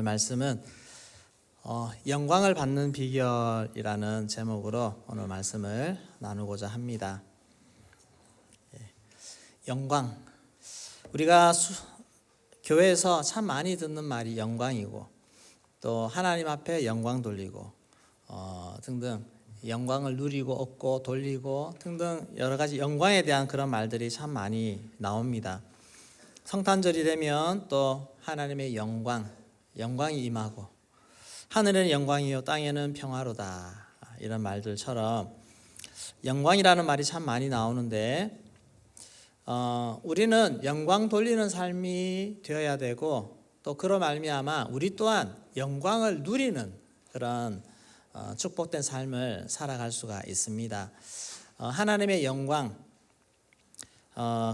말씀은 영광을 받는 비결이라는 제목으로 오늘 말씀을 나누고자 합니다. 영광, 우리가 교회에서 참 많이 듣는 말이 영광이고 또 하나님 앞에 영광 돌리고 등등 영광을 누리고 얻고 돌리고 등등 여러 가지 영광에 대한 그런 말들이 참 많이 나옵니다. 성탄절이 되면 또 하나님의 영광이 임하고 하늘에는 영광이요 땅에는 평화로다, 이런 말들처럼 영광이라는 말이 참 많이 나오는데 우리는 영광 돌리는 삶이 되어야 되고 또 그로 말미암아 우리 또한 영광을 누리는 그런 축복된 삶을 살아갈 수가 있습니다. 하나님의 영광,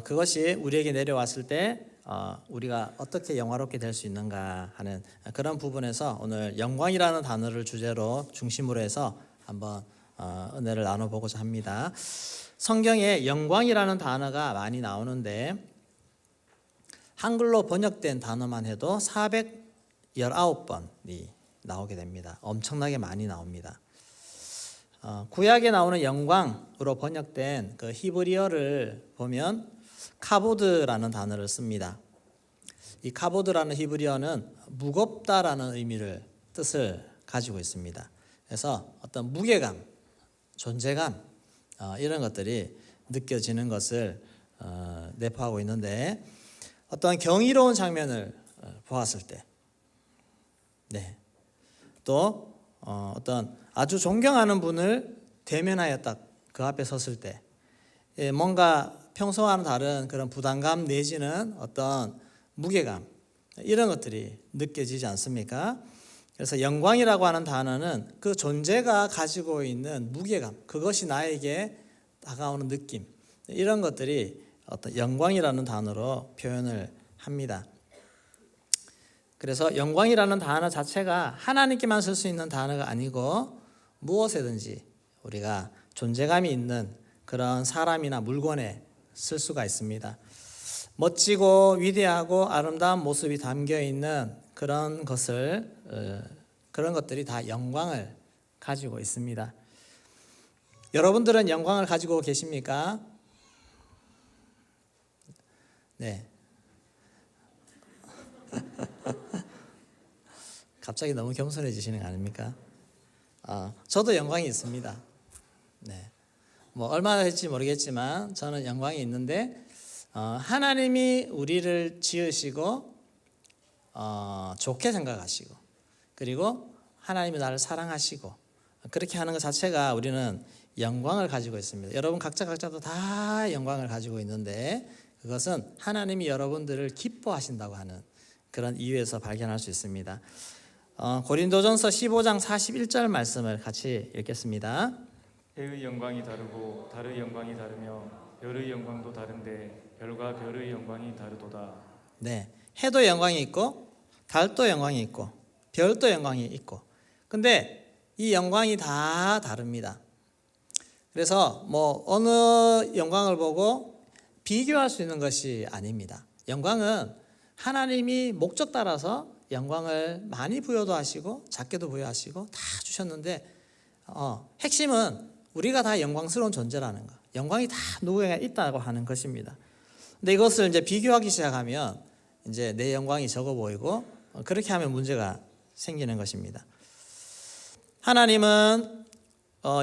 그것이 우리에게 내려왔을 때 우리가 어떻게 영화롭게 될 수 있는가 하는 그런 부분에서 오늘 영광이라는 단어를 주제로 중심으로 해서 한번 은혜를 나눠보고자 합니다. 성경에 영광이라는 단어가 많이 나오는데 한글로 번역된 단어만 해도 419번이 나오게 됩니다. 엄청나게 많이 나옵니다. 구약에 나오는 영광으로 번역된 그 히브리어를 보면 카보드라는 단어를 씁니다. 이 카보드라는 히브리어는 무겁다라는 뜻을 가지고 있습니다. 그래서 어떤 무게감, 존재감 이런 것들이 느껴지는 것을 내포하고 있는데 어떤 경이로운 장면을 보았을 때, 또 어떤 아주 존경하는 분을 대면하여 딱 그 앞에 섰을 때 뭔가 평소와는 다른 그런 부담감 내지는 어떤 무게감 이런 것들이 느껴지지 않습니까? 그래서 영광이라고 하는 단어는 그 존재가 가지고 있는 무게감, 그것이 나에게 다가오는 느낌, 이런 것들이 어떤 영광이라는 단어로 표현을 합니다. 그래서 영광이라는 단어 자체가 하나님께만 쓸 수 있는 단어가 아니고 무엇에든지 우리가 존재감이 있는 그런 사람이나 물건에 쓸 수가 있습니다. 멋지고 위대하고 아름다운 모습이 담겨 있는 그런 것들이 다 영광을 가지고 있습니다. 여러분들은 영광을 가지고 계십니까? 네. 갑자기 너무 겸손해지시는 거 아닙니까? 저도 영광이 있습니다. 뭐 얼마나 될지 모르겠지만 저는 영광이 있는데 하나님이 우리를 지으시고 좋게 생각하시고 그리고 하나님이 나를 사랑하시고 그렇게 하는 것 자체가 우리는 영광을 가지고 있습니다. 여러분 각자도 다 영광을 가지고 있는데 그것은 하나님이 여러분들을 기뻐하신다고 하는 그런 이유에서 발견할 수 있습니다. 고린도전서 15장 41절 말씀을 같이 읽겠습니다. 해의 영광이 다르고 달의 영광이 다르며 별의 영광도 다른데 별과 별의 영광이 다르도다. 해도 영광이 있고 달도 영광이 있고 별도 영광이 있고 근데 이 영광이 다 다릅니다. 그래서 뭐 어느 영광을 보고 비교할 수 있는 것이 아닙니다. 영광은 하나님이 목적 따라서 영광을 많이 부여도 하시고 작게도 부여하시고 다 주셨는데 핵심은 우리가 다 영광스러운 존재라는 거, 영광이 다 누구에게 있다고 하는 것입니다. 근데 이것을 이제 비교하기 시작하면 이제 내 영광이 적어 보이고 그렇게 하면 문제가 생기는 것입니다. 하나님은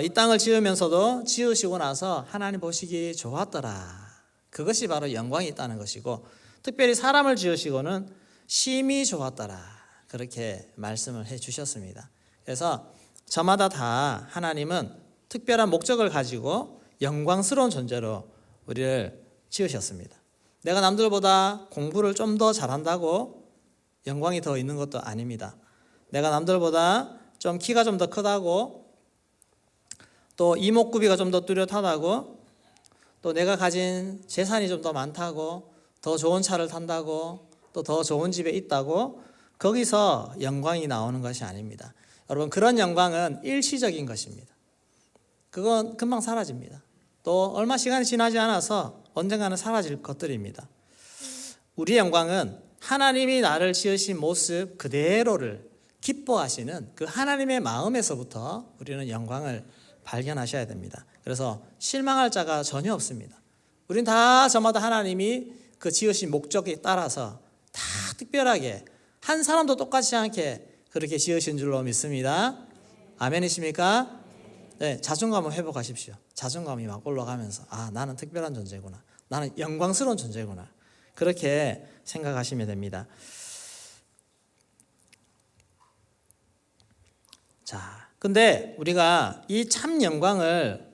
이 땅을 지으면서도 지으시고 나서 하나님 보시기 좋았더라, 그것이 바로 영광이 있다는 것이고 특별히 사람을 지으시고는 심히 좋았더라, 그렇게 말씀을 해 주셨습니다. 그래서 저마다 다 하나님은 특별한 목적을 가지고 영광스러운 존재로 우리를 지으셨습니다. 내가 남들보다 공부를 좀 더 잘한다고 영광이 더 있는 것도 아닙니다. 내가 남들보다 좀 키가 좀 더 크다고 또 이목구비가 좀 더 뚜렷하다고 또 내가 가진 재산이 좀 더 많다고 더 좋은 차를 탄다고 또 더 좋은 집에 있다고 거기서 영광이 나오는 것이 아닙니다. 여러분 그런 영광은 일시적인 것입니다. 그건 금방 사라집니다. 또 얼마 시간이 지나지 않아서 언젠가는 사라질 것들입니다. 우리의 영광은 하나님이 나를 지으신 모습 그대로를 기뻐하시는 그 하나님의 마음에서부터 우리는 영광을 발견하셔야 됩니다. 그래서 실망할 자가 전혀 없습니다. 우린 다 저마다 하나님이 그 지으신 목적에 따라서 다 특별하게 한 사람도 똑같지 않게 그렇게 지으신 줄로 믿습니다. 아멘이십니까? 네, 자존감을 회복하십시오. 자존감이 막 올라가면서 나는 특별한 존재구나. 나는 영광스러운 존재구나. 그렇게 생각하시면 됩니다. 자, 근데 우리가 이 참 영광을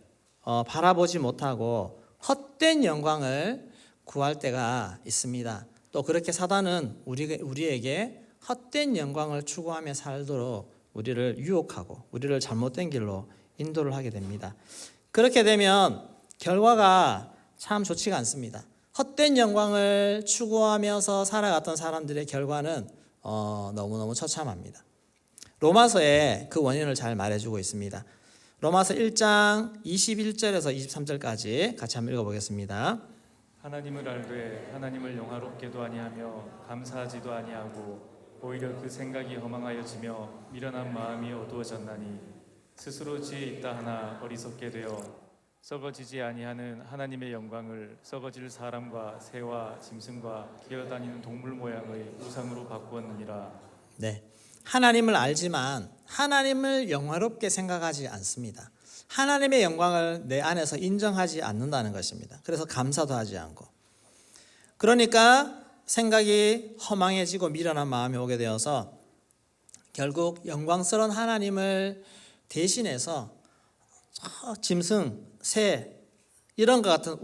바라보지 못하고 헛된 영광을 구할 때가 있습니다. 또 그렇게 사단은 우리에게 헛된 영광을 추구하며 살도록 우리를 유혹하고 우리를 잘못된 길로 인도를 하게 됩니다. 그렇게 되면 결과가 참 좋지가 않습니다. 헛된 영광을 추구하면서 살아갔던 사람들의 결과는 너무너무 처참합니다. 로마서에 그 원인을 잘 말해주고 있습니다. 로마서 1장 21절에서 23절까지 같이 한번 읽어보겠습니다. 하나님을 알되 하나님을 영화롭게도 아니하며 감사하지도 아니하고 오히려 그 생각이 허망하여지며 미련한 마음이 어두워졌나니 스스로 지혜 있다 하나 어리석게 되어 썩어지지 아니하는 하나님의 영광을 썩어질 사람과 새와 짐승과 기어다니는 동물 모양의 우상으로 바꾸었느니라. 네, 하나님을 알지만 하나님을 영화롭게 생각하지 않습니다. 하나님의 영광을 내 안에서 인정하지 않는다는 것입니다. 그래서 감사도 하지 않고, 그러니까 생각이 허망해지고 미련한 마음이 오게 되어서 결국 영광스러운 하나님을 대신해서 짐승, 새 이런 것 같은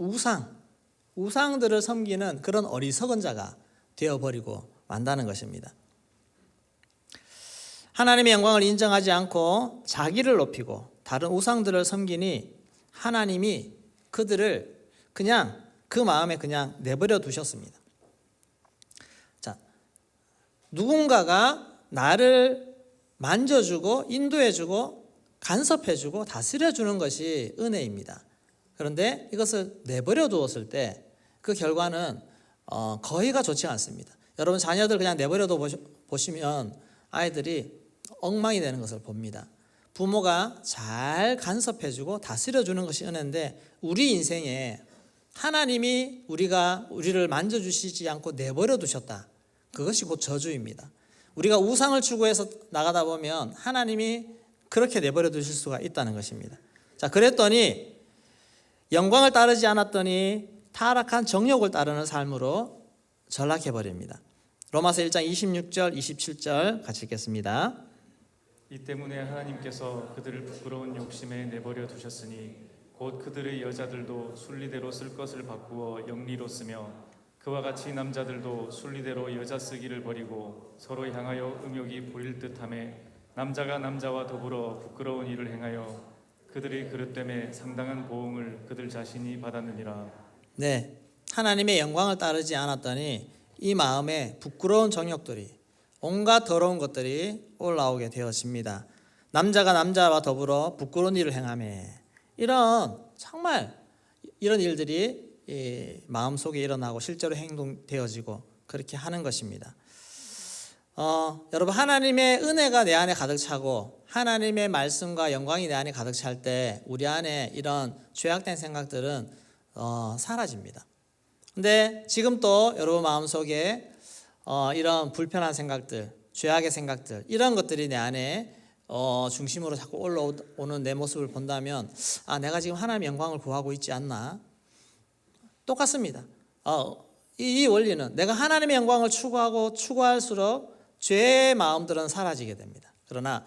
우상들을 섬기는 그런 어리석은 자가 되어버리고 만다는 것입니다. 하나님의 영광을 인정하지 않고 자기를 높이고 다른 우상들을 섬기니 하나님이 그들을 그냥 그 마음에 그냥 내버려 두셨습니다. 자, 누군가가 나를 만져주고 인도해주고 간섭해주고 다스려주는 것이 은혜입니다. 그런데 이것을 내버려 두었을 때 그 결과는 거의가 좋지 않습니다. 여러분 자녀들 그냥 내버려 보시면 아이들이 엉망이 되는 것을 봅니다. 부모가 잘 간섭해주고 다스려주는 것이 은혜인데 우리 인생에 하나님이 우리를 만져주시지 않고 내버려 두셨다. 그것이 곧 저주입니다. 우리가 우상을 추구해서 나가다 보면 하나님이 그렇게 내버려 두실 수가 있다는 것입니다. 자, 그랬더니 영광을 따르지 않았더니 타락한 정욕을 따르는 삶으로 전락해 버립니다. 로마서 1장 26절 27절 같이 읽겠습니다. 이 때문에 하나님께서 그들을 부끄러운 욕심에 내버려 두셨으니 곧 그들의 여자들도 순리대로 쓸 것을 바꾸어 영리로 쓰며 그와 같이 남자들도 순리대로 여자 쓰기를 버리고 서로 향하여 음욕이 보일 듯하며 남자가 남자와 더불어 부끄러운 일을 행하여 그들의 그릇됨에 상당한 보응을 그들 자신이 받았느니라. 네, 하나님의 영광을 따르지 않았더니 이 마음에 부끄러운 정욕들이 온갖 더러운 것들이 올라오게 되어집니다. 남자가 남자와 더불어 부끄러운 일을 행하며 정말 이런 일들이 마음속에 일어나고 실제로 행동되어지고 그렇게 하는 것입니다. 여러분 하나님의 은혜가 내 안에 가득 차고 하나님의 말씀과 영광이 내 안에 가득 찰 때 우리 안에 이런 죄악된 생각들은 사라집니다. 근데 지금 또 여러분 마음속에 이런 불편한 생각들, 죄악의 생각들 이런 것들이 내 안에 중심으로 자꾸 올라오는 내 모습을 본다면 내가 지금 하나님의 영광을 구하고 있지 않나? 똑같습니다. 이 원리는 내가 하나님의 영광을 추구할수록 죄의 마음들은 사라지게 됩니다. 그러나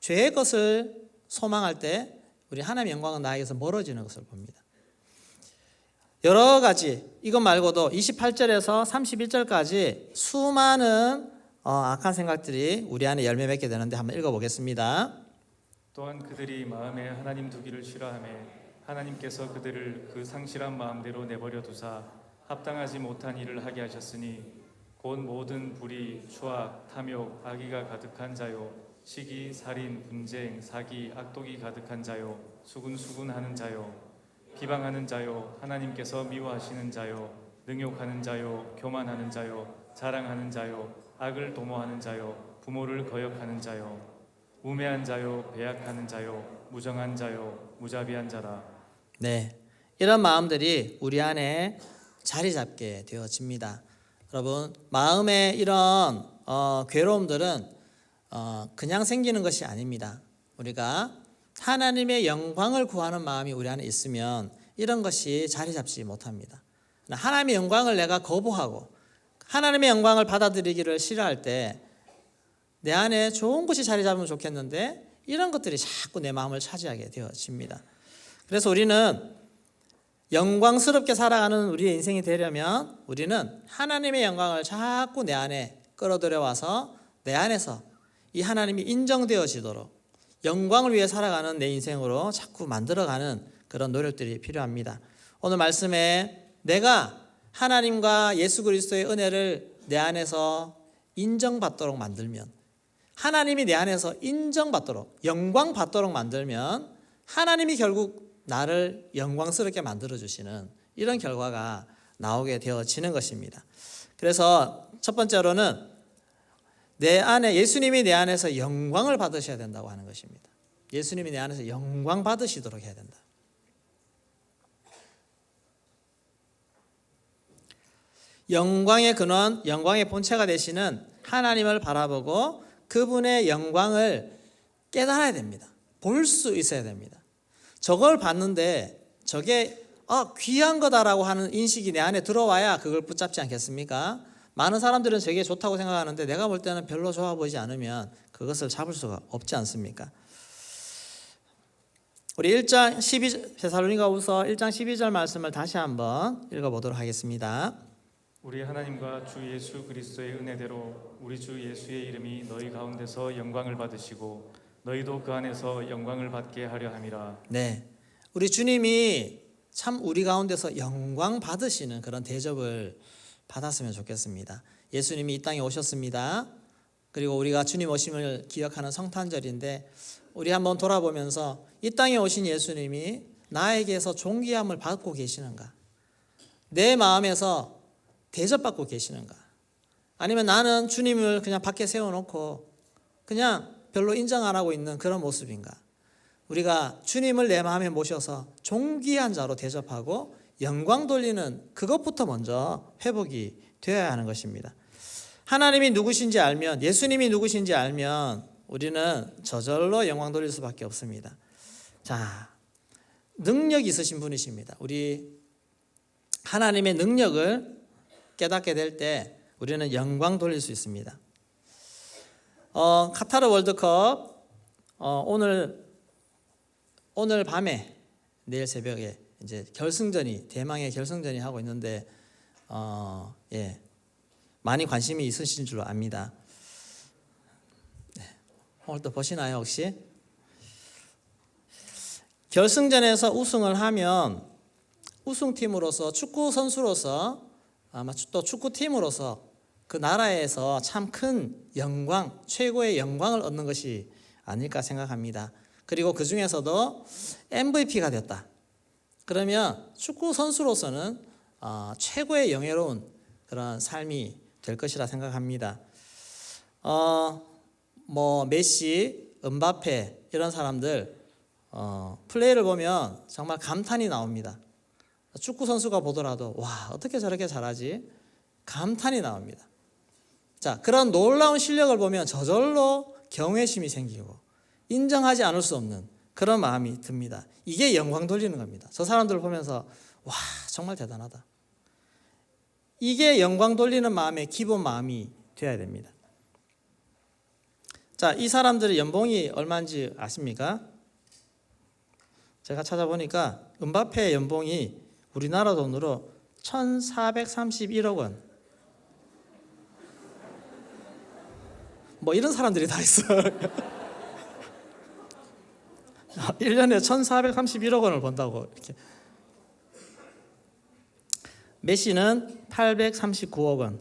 죄의 것을 소망할 때 우리 하나님의 영광은 나에게서 멀어지는 것을 봅니다. 여러 가지 이것 말고도 28절에서 31절까지 수많은 악한 생각들이 우리 안에 열매 맺게 되는데 한번 읽어보겠습니다. 또한 그들이 마음에 하나님 두기를 싫어하며 하나님께서 그들을 그 상실한 마음대로 내버려 두사 합당하지 못한 일을 하게 하셨으니 곧 모든 불의, 추악, 탐욕, 악의가 가득한 자요 시기, 살인, 분쟁, 사기, 악독이 가득한 자요 수군수군하는 자요 비방하는 자요 하나님께서 미워하시는 자요 능욕하는 자요 교만하는 자요 자랑하는 자요 악을 도모하는 자요 부모를 거역하는 자요 우매한 자요 배약하는 자요 무정한 자요 무자비한 자라. 네, 이런 마음들이 우리 안에 자리 잡게 되어집니다. 여러분, 마음의 이런 괴로움들은 그냥 생기는 것이 아닙니다. 우리가 하나님의 영광을 구하는 마음이 우리 안에 있으면 이런 것이 자리 잡지 못합니다. 하나님의 영광을 내가 거부하고 하나님의 영광을 받아들이기를 싫어할 때 내 안에 좋은 것이 자리 잡으면 좋겠는데 이런 것들이 자꾸 내 마음을 차지하게 되어집니다. 그래서 우리는 영광스럽게 살아가는 우리의 인생이 되려면 우리는 하나님의 영광을 자꾸 내 안에 끌어들여 와서 내 안에서 이 하나님이 인정되어지도록 영광을 위해 살아가는 내 인생으로 자꾸 만들어가는 그런 노력들이 필요합니다. 오늘 말씀에 내가 하나님과 예수 그리스도의 은혜를 내 안에서 인정받도록 만들면, 하나님이 내 안에서 인정받도록 영광받도록 만들면 하나님이 결국 나를 영광스럽게 만들어주시는 이런 결과가 나오게 되어지는 것입니다. 그래서 첫 번째로는 내 안에 예수님이 내 안에서 영광을 받으셔야 된다고 하는 것입니다. 예수님이 내 안에서 영광 받으시도록 해야 된다. 영광의 근원, 영광의 본체가 되시는 하나님을 바라보고 그분의 영광을 깨달아야 됩니다. 볼 수 있어야 됩니다. 저걸 봤는데 저게 귀한 거다라고 하는 인식이 내 안에 들어와야 그걸 붙잡지 않겠습니까? 많은 사람들은 저게 좋다고 생각하는데 내가 볼 때는 별로 좋아 보이지 않으면 그것을 잡을 수가 없지 않습니까? 우리 1장 12 데살로니가후서 1장 12절 말씀을 다시 한번 읽어보도록 하겠습니다. 우리 하나님과 주 예수 그리스도의 은혜대로 우리 주 예수의 이름이 너희 가운데서 영광을 받으시고 너희도 그 안에서 영광을 받게 하려 함이라. 네, 우리 주님이 참 우리 가운데서 영광 받으시는 그런 대접을 받았으면 좋겠습니다. 예수님이 이 땅에 오셨습니다. 그리고 우리가 주님 오심을 기억하는 성탄절인데 우리 한번 돌아보면서 이 땅에 오신 예수님이 나에게서 존귀함을 받고 계시는가? 내 마음에서 대접받고 계시는가? 아니면 나는 주님을 그냥 밖에 세워놓고 그냥 별로 인정 안 하고 있는 그런 모습인가? 우리가 주님을 내 마음에 모셔서 존귀한 자로 대접하고 영광 돌리는 그것부터 먼저 회복이 되어야 하는 것입니다. 하나님이 누구신지 알면, 예수님이 누구신지 알면 우리는 저절로 영광 돌릴 수밖에 없습니다. 자, 능력 있으신 분이십니다. 우리 하나님의 능력을 깨닫게 될 때 우리는 영광 돌릴 수 있습니다. 카타르 월드컵 오늘 밤에 내일 새벽에 이제 대망의 결승전이 하고 있는데 많이 관심이 있으신 줄로 압니다. 네. 오늘 또 보시나요 혹시? 결승전에서 우승을 하면 우승팀으로서 축구 선수로서 아마 또 축구팀으로서 그 나라에서 참 큰 영광, 최고의 영광을 얻는 것이 아닐까 생각합니다. 그리고 그 중에서도 MVP가 됐다. 그러면 축구 선수로서는 최고의 영예로운 그런 삶이 될 것이라 생각합니다. 메시, 음바페 이런 사람들 플레이를 보면 정말 감탄이 나옵니다. 축구 선수가 보더라도 와 어떻게 저렇게 잘하지? 감탄이 나옵니다. 자, 그런 놀라운 실력을 보면 저절로 경외심이 생기고 인정하지 않을 수 없는 그런 마음이 듭니다. 이게 영광 돌리는 겁니다. 저 사람들을 보면서 와 정말 대단하다. 이게 영광 돌리는 마음의 기본 마음이 되어야 됩니다. 자, 이 사람들의 연봉이 얼마인지 아십니까? 제가 찾아보니까 음바페의 연봉이 우리나라 돈으로 1,431억 원. 뭐 이런 사람들이 다 있어요. 1년에 1,431억 원을 번다고 이렇게. 메시는 839억 원.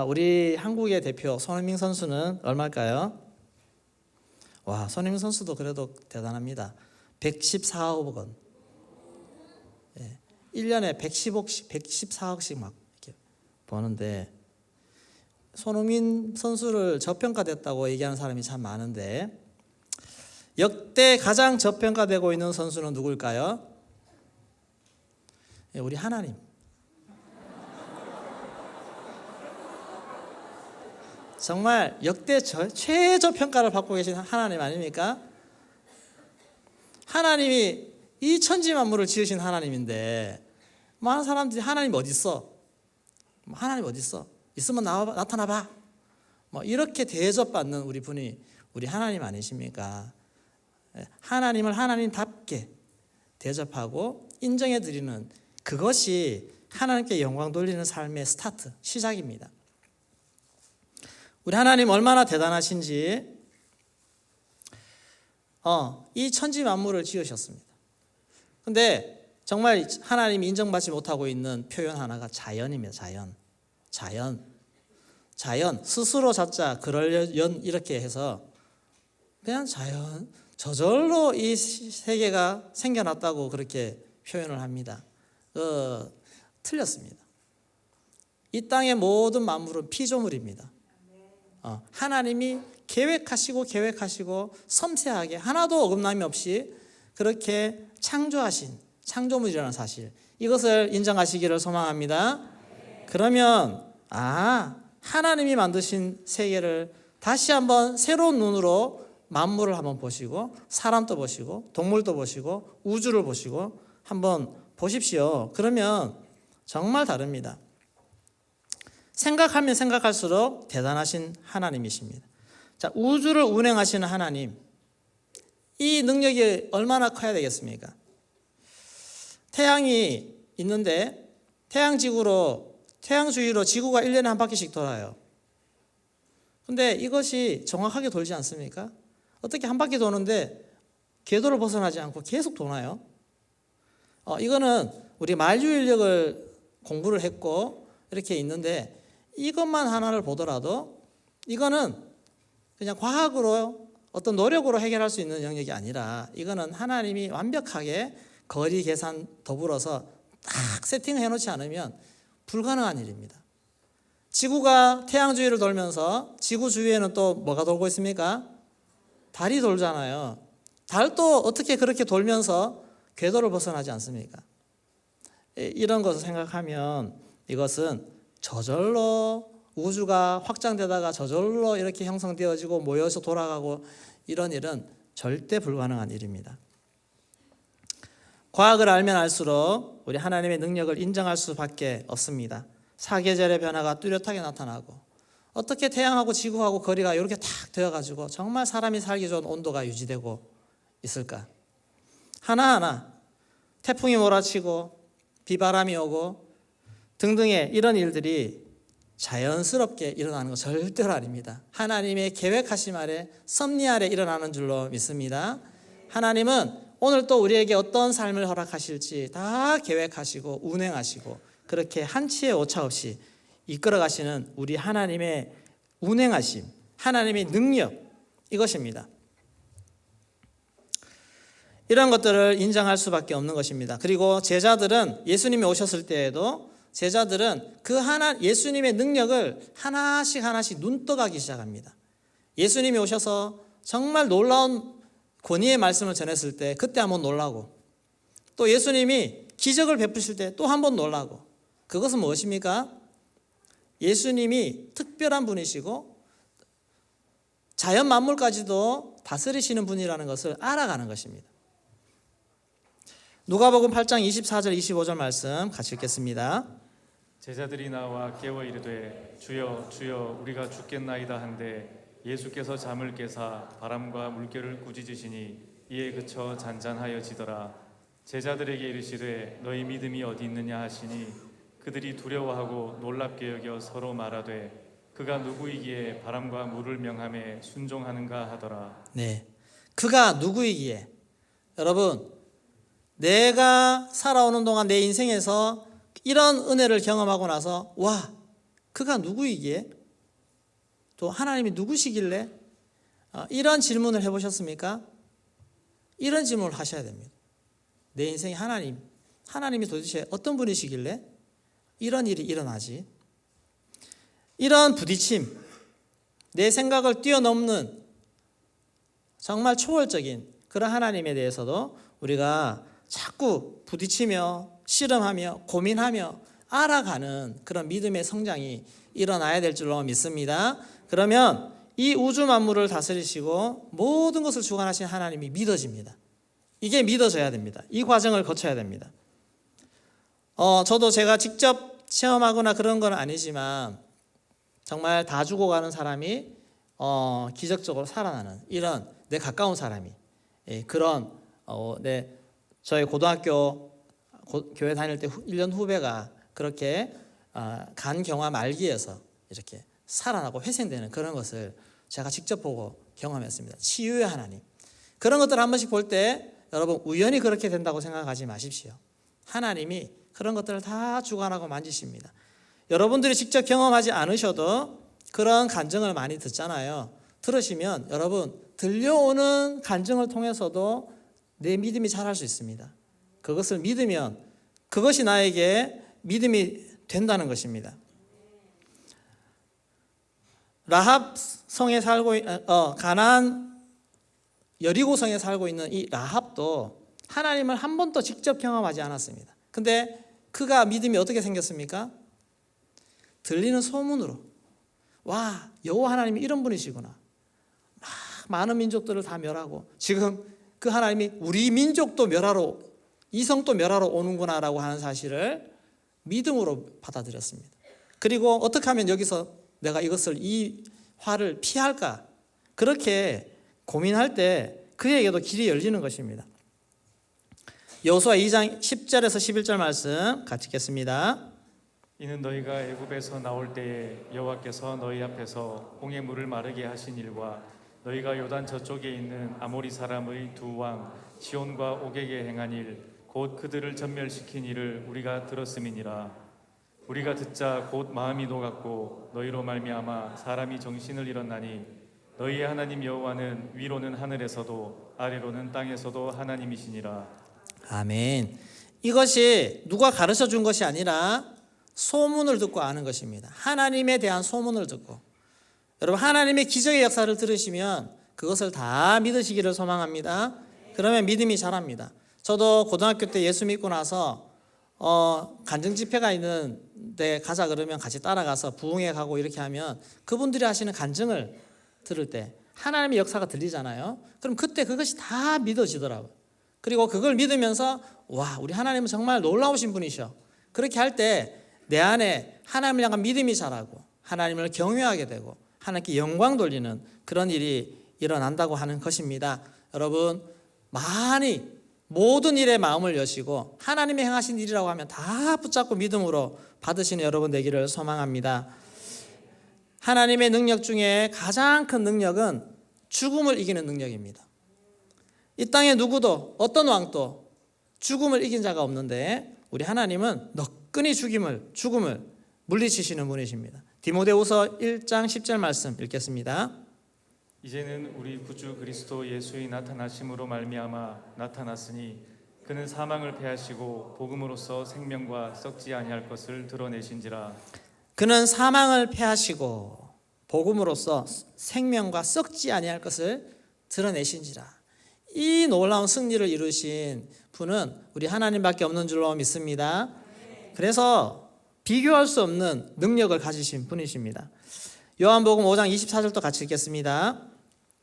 우리 한국의 대표 손흥민 선수는 얼마일까요? 와, 손흥민 선수도 그래도 대단합니다. 114억 원. 1년에 114억씩 막 이렇게 버는데 손흥민 선수를 저평가됐다고 얘기하는 사람이 참 많은데 역대 가장 저평가되고 있는 선수는 누굴까요? 우리 하나님. 정말 역대 최저평가를 받고 계신 하나님 아닙니까? 하나님이 이 천지 만물을 지으신 하나님인데 많은 사람들이 하나님 어디 있어? 하나님 어디 있어? 있으면 나타나봐. 이렇게 대접받는 우리 분이 우리 하나님 아니십니까? 하나님을 하나님답게 대접하고 인정해드리는 그것이 하나님께 영광 돌리는 삶의 스타트, 시작입니다. 우리 하나님 얼마나 대단하신지 이 천지 만물을 지으셨습니다. 근데 정말 하나님이 인정받지 못하고 있는 표현 하나가 자연입니다. 자연 스스로 자자 그럴연 이렇게 해서 그냥 자연 저절로 이 세계가 생겨났다고 그렇게 표현을 합니다. 틀렸습니다. 이 땅의 모든 만물은 피조물입니다. 하나님이 계획하시고 섬세하게 하나도 어긋남이 없이 그렇게 창조하신 창조물이라는 사실, 이것을 인정하시기를 소망합니다. 그러면 하나님이 만드신 세계를 다시 한번 새로운 눈으로 만물을 한번 보시고 사람도 보시고 동물도 보시고 우주를 보시고 한번 보십시오. 그러면 정말 다릅니다. 생각하면 생각할수록 대단하신 하나님이십니다. 자, 우주를 운행하시는 하나님, 이 능력이 얼마나 커야 되겠습니까? 태양이 있는데 태양 주위로 지구가 1년에 한 바퀴씩 돌아요. 근데 이것이 정확하게 돌지 않습니까? 어떻게 한 바퀴 도는데 궤도를 벗어나지 않고 계속 도나요? 이거는 우리 만유인력을 공부를 했고 이렇게 있는데 이것만 하나를 보더라도 이거는 그냥 과학으로 어떤 노력으로 해결할 수 있는 영역이 아니라 이거는 하나님이 완벽하게 거리 계산 더불어서 딱 세팅해 놓지 않으면 불가능한 일입니다. 지구가 태양 주위를 돌면서 지구 주위에는 또 뭐가 돌고 있습니까? 달이 돌잖아요. 달도 어떻게 그렇게 돌면서 궤도를 벗어나지 않습니까? 이런 것을 생각하면 이것은 저절로 우주가 확장되다가 저절로 이렇게 형성되어지고 모여서 돌아가고 이런 일은 절대 불가능한 일입니다. 과학을 알면 알수록 우리 하나님의 능력을 인정할 수밖에 없습니다. 사계절의 변화가 뚜렷하게 나타나고 어떻게 태양하고 지구하고 거리가 이렇게 탁 되어가지고 정말 사람이 살기 좋은 온도가 유지되고 있을까? 하나하나 태풍이 몰아치고 비바람이 오고 등등의 이런 일들이 자연스럽게 일어나는 것 절대로 아닙니다. 하나님의 계획하심 아래 섭리 아래 일어나는 줄로 믿습니다. 하나님은 오늘 또 우리에게 어떤 삶을 허락하실지 다 계획하시고 운행하시고 그렇게 한치의 오차 없이 이끌어 가시는 우리 하나님의 운행하심, 하나님의 능력, 이것입니다. 이런 것들을 인정할 수밖에 없는 것입니다. 그리고 제자들은 예수님이 오셨을 때에도 제자들은 예수님의 능력을 하나씩 눈떠가기 시작합니다. 예수님이 오셔서 정말 놀라운 권위의 말씀을 전했을 때 그때 한번 놀라고, 또 예수님이 기적을 베푸실 때 또 한번 놀라고, 그것은 무엇입니까? 예수님이 특별한 분이시고 자연 만물까지도 다스리시는 분이라는 것을 알아가는 것입니다. 누가복음 8장 24절 25절 말씀 같이 읽겠습니다. 제자들이 나와 깨워 이르되 주여 주여 우리가 죽겠나이다 한데 예수께서 잠을 깨사 바람과 물결을 꾸짖으시니 이에 그쳐 잔잔하여지더라. 제자들에게 이르시되 너희 믿음이 어디 있느냐 하시니 그들이 두려워하고 놀랍게 여겨 서로 말하되 그가 누구이기에 바람과 물을 명함에 순종하는가 하더라. 네, 그가 누구이기에. 여러분, 내가 살아오는 동안 내 인생에서 이런 은혜를 경험하고 나서 와, 그가 누구이기에? 또 하나님이 누구시길래? 이런 질문을 해보셨습니까? 이런 질문을 하셔야 됩니다. 내 인생에 하나님이 도대체 어떤 분이시길래 이런 일이 일어나지? 이런 부딪힘, 내 생각을 뛰어넘는 정말 초월적인 그런 하나님에 대해서도 우리가 자꾸 부딪히며 씨름하며 고민하며 알아가는 그런 믿음의 성장이 일어나야 될 줄로 믿습니다. 그러면 이 우주 만물을 다스리시고 모든 것을 주관하신 하나님이 믿어집니다. 이게 믿어져야 됩니다. 이 과정을 거쳐야 됩니다. 저도 제가 직접 체험하거나 그런 건 아니지만 정말 다 죽어가는 사람이 기적적으로 살아나는 이런 내 가까운 사람이 그런 저희 고등학교 교회 다닐 때 1년 후배가 그렇게 간 경화 말기에서 이렇게 살아나고 회생되는 그런 것을 제가 직접 보고 경험했습니다. 치유의 하나님. 그런 것들을 한 번씩 볼 때 여러분 우연히 그렇게 된다고 생각하지 마십시오. 하나님이 그런 것들을 다 주관하고 만지십니다. 여러분들이 직접 경험하지 않으셔도 그런 간증을 많이 듣잖아요. 들으시면 여러분 들려오는 간증을 통해서도 내 믿음이 자랄 수 있습니다. 그것을 믿으면 그것이 나에게 믿음이 된다는 것입니다. 라합 성에 살고 가나안 여리고 성에 살고 있는 이 라합도 하나님을 한 번도 직접 경험하지 않았습니다. 근데 그가 믿음이 어떻게 생겼습니까? 들리는 소문으로 와 여호와 하나님이 이런 분이시구나. 막 많은 민족들을 다 멸하고 지금 그 하나님이 우리 민족도 멸하러 이성도 멸하러 오는구나라고 하는 사실을 믿음으로 받아들였습니다. 그리고 어떻게 하면 여기서 내가 이 화를 피할까? 그렇게 고민할 때 그에게도 길이 열리는 것입니다. 여호수아 2장 10절에서 11절 말씀 같이 읽겠습니다. 이는 너희가 애굽에서 나올 때에 여호와께서 너희 앞에서 홍해 물을 마르게 하신 일과 너희가 요단 저쪽에 있는 아모리 사람의 두 왕 시온과 옥에게 행한 일 곧 그들을 전멸시킨 일을 우리가 들었음이니라. 우리가 듣자 곧 마음이 녹았고 너희로 말미암아 사람이 정신을 잃었나니 너희의 하나님 여호와는 위로는 하늘에서도 아래로는 땅에서도 하나님이시니라. 아멘. 이것이 누가 가르쳐 준 것이 아니라 소문을 듣고 아는 것입니다. 하나님에 대한 소문을 듣고. 여러분 하나님의 기적의 역사를 들으시면 그것을 다 믿으시기를 소망합니다. 그러면 믿음이 자랍니다. 저도 고등학교 때 예수 믿고 나서 간증 집회가 있는데 가자 그러면 같이 따라가서 부흥회 가고 이렇게 하면 그분들이 하시는 간증을 들을 때 하나님의 역사가 들리잖아요. 그럼 그때 그것이 다 믿어지더라고요. 그리고 그걸 믿으면서 와 우리 하나님은 정말 놀라우신 분이셔. 그렇게 할 때 내 안에 하나님을 향한 믿음이 자라고 하나님을 경외하게 되고 하나님께 영광 돌리는 그런 일이 일어난다고 하는 것입니다. 여러분 많이 모든 일에 마음을 여시고 하나님이 행하신 일이라고 하면 다 붙잡고 믿음으로 받으시는 여러분 되기를 소망합니다. 하나님의 능력 중에 가장 큰 능력은 죽음을 이기는 능력입니다. 이 땅에 누구도 어떤 왕도 죽음을 이긴 자가 없는데 우리 하나님은 너끈히 죽음을 물리치시는 분이십니다. 디모데후서 1장 10절 말씀 읽겠습니다. 이제는 우리 구주 그리스도 예수의 나타나심으로 말미암아 나타났으니 그는 사망을 패하시고 복음으로써 생명과 썩지 아니할 것을 드러내신지라. 그는 사망을 패하시고 복음으로써 생명과 썩지 아니할 것을 드러내신지라. 이 놀라운 승리를 이루신 분은 우리 하나님밖에 없는 줄로 믿습니다. 그래서 비교할 수 없는 능력을 가지신 분이십니다. 요한복음 5장 24절도 같이 읽겠습니다.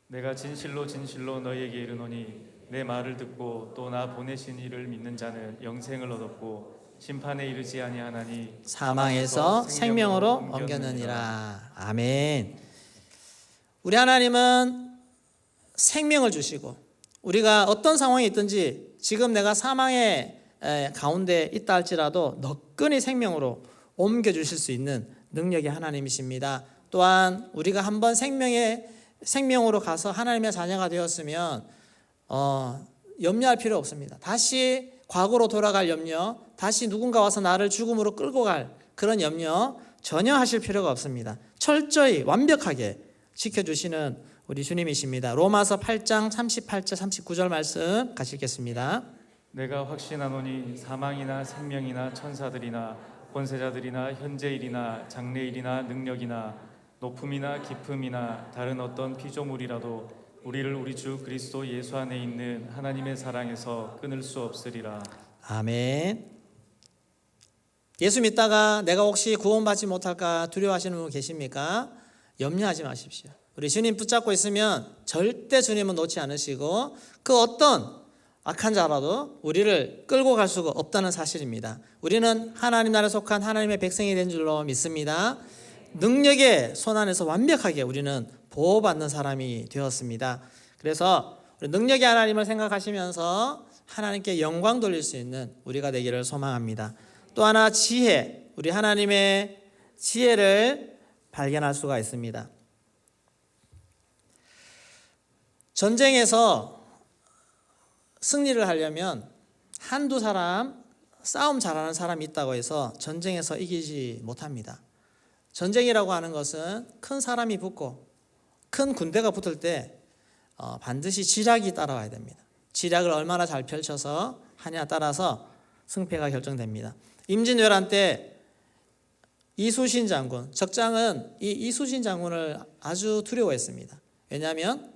내가 진실로 진실로 너희에게 이르노니 내 말을 듣고 또 나 보내신 이를 믿는 자는 영생을 얻었고 심판에 이르지 아니하나니 사망에서 생명으로 옮겼느니라. 아멘. 우리 하나님은 생명을 주시고 우리가 어떤 상황에 있든지 지금 내가 사망의 가운데 있다 할지라도 너끈히 생명으로 옮겨주실 수 있는 능력의 하나님이십니다. 또한 우리가 한번 생명으로 가서 하나님의 자녀가 되었으면 염려할 필요 없습니다. 다시 과거로 돌아갈 염려, 다시 누군가 와서 나를 죽음으로 끌고 갈 그런 염려 전혀 하실 필요가 없습니다. 철저히 완벽하게 지켜주시는 우리 주님이십니다. 로마서 8장 38절 39절 말씀 같이 읽겠습니다. 내가 확신하노니 사망이나 생명이나 천사들이나 권세자들이나 현재일이나 장래일이나 능력이나 높음이나 깊음이나 다른 어떤 피조물이라도 우리를 우리 주 그리스도 예수 안에 있는 하나님의 사랑에서 끊을 수 없으리라. 아멘. 예수 믿다가 내가 혹시 구원받지 못할까 두려워하시는 분 계십니까? 염려하지 마십시오. 우리 주님 붙잡고 있으면 절대 주님은 놓지 않으시고 그 어떤 악한 자라도 우리를 끌고 갈 수가 없다는 사실입니다. 우리는 하나님 나라에 속한 하나님의 백성이 된 줄로 믿습니다. 능력의 손안에서 완벽하게 우리는 보호받는 사람이 되었습니다. 그래서 우리 능력의 하나님을 생각하시면서 하나님께 영광 돌릴 수 있는 우리가 되기를 소망합니다. 또 하나 지혜, 우리 하나님의 지혜를 발견할 수가 있습니다. 전쟁에서 승리를 하려면 한두 사람, 싸움 잘하는 사람이 있다고 해서 전쟁에서 이기지 못합니다. 전쟁이라고 하는 것은 큰 사람이 붙고 큰 군대가 붙을 때 반드시 지략이 따라와야 됩니다. 지략을 얼마나 잘 펼쳐서 하냐에 따라서 승패가 결정됩니다. 임진왜란 때 이수신 장군, 적장은 이 이수신 장군을 아주 두려워했습니다. 왜냐하면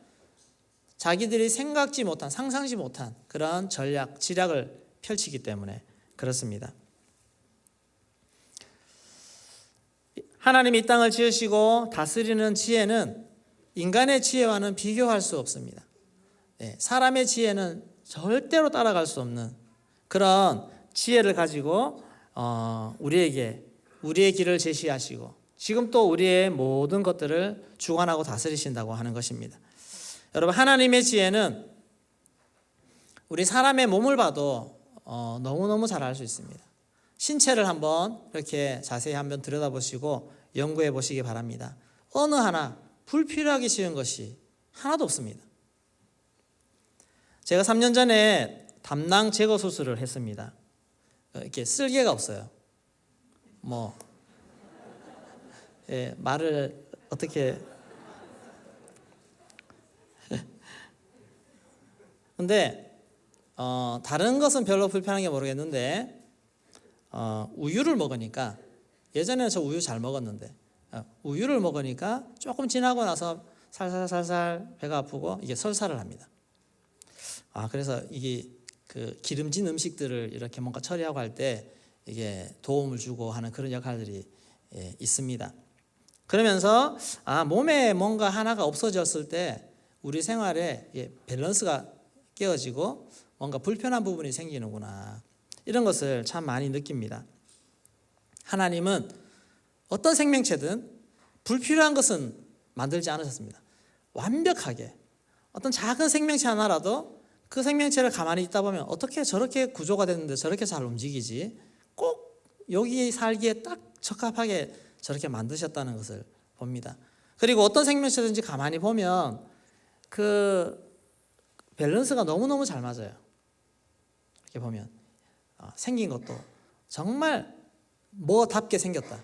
자기들이 생각지 못한, 상상지 못한 그런 전략, 지략을 펼치기 때문에 그렇습니다. 하나님이 이 땅을 지으시고 다스리는 지혜는 인간의 지혜와는 비교할 수 없습니다. 사람의 지혜는 절대로 따라갈 수 없는 그런 지혜를 가지고 우리에게 우리의 길을 제시하시고 지금 또 우리의 모든 것들을 주관하고 다스리신다고 하는 것입니다. 여러분, 하나님의 지혜는 우리 사람의 몸을 봐도 너무너무 잘 알 수 있습니다. 신체를 한번 이렇게 자세히 한번 들여다보시고 연구해 보시기 바랍니다. 어느 하나 불필요하게 지은 것이 하나도 없습니다. 제가 3년 전에 담낭 제거 수술을 했습니다. 이렇게 쓸개가 없어요. 말을 어떻게 근데 다른 것은 별로 불편한 게 모르겠는데 우유를 먹으니까 예전에는 저 우유 잘 먹었는데 우유를 먹으니까 조금 지나고 나서 살살살살 배가 아프고 이게 설사를 합니다. 그래서 이게 그 기름진 음식들을 이렇게 뭔가 처리하고 할 때 이게 도움을 주고 하는 그런 역할들이 있습니다. 그러면서 몸에 뭔가 하나가 없어졌을 때 우리 생활에 밸런스가 깨어지고 뭔가 불편한 부분이 생기는구나. 이런 것을 참 많이 느낍니다. 하나님은 어떤 생명체든 불필요한 것은 만들지 않으셨습니다. 완벽하게 어떤 작은 생명체 하나라도 그 생명체를 가만히 있다 보면 어떻게 저렇게 구조가 됐는데 저렇게 잘 움직이지? 꼭 여기 살기에 딱 적합하게 저렇게 만드셨다는 것을 봅니다. 그리고 어떤 생명체든지 가만히 보면 그 밸런스가 너무너무 잘 맞아요. 이렇게 보면 생긴 것도 정말 뭐답게 생겼다.